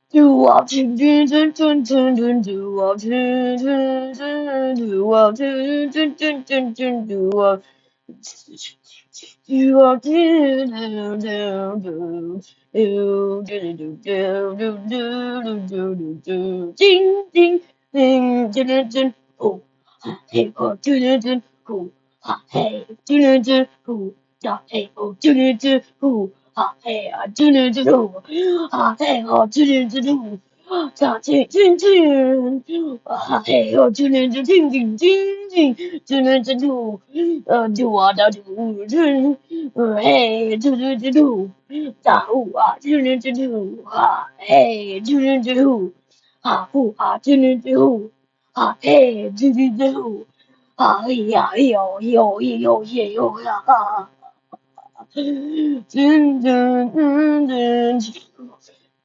Do up to do up do up do up you are ding ding ding ding oh hey oh oh hey oh hey oh hey oh咋听听听嘿哦听听听听听听听听听听就我的主人嘿听听听听咋呼啊听听听听嘿听听听听呼啊听听听听嘿听听听听哎呀哎呦哎呦哎呦哎呦呀真真真真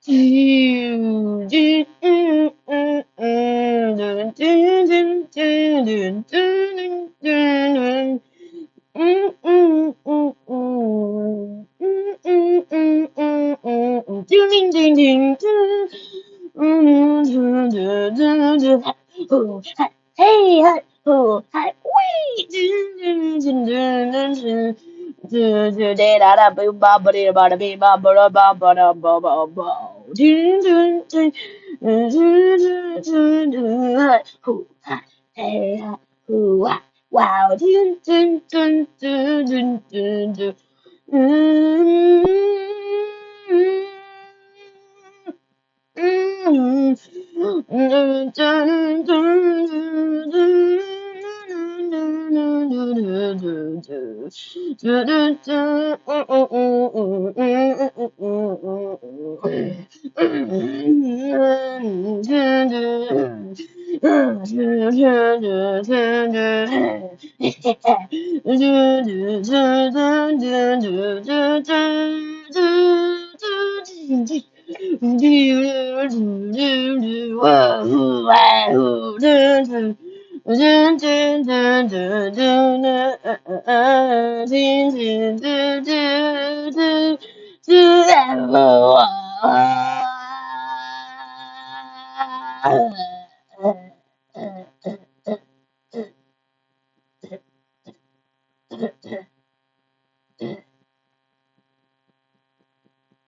嘿嘿，嗨，喂，哒哒吧吧吧的吧的吧吧吧吧吧的吧吧吧，呼嗨嘿嗨呼啊，哇哦，嗯。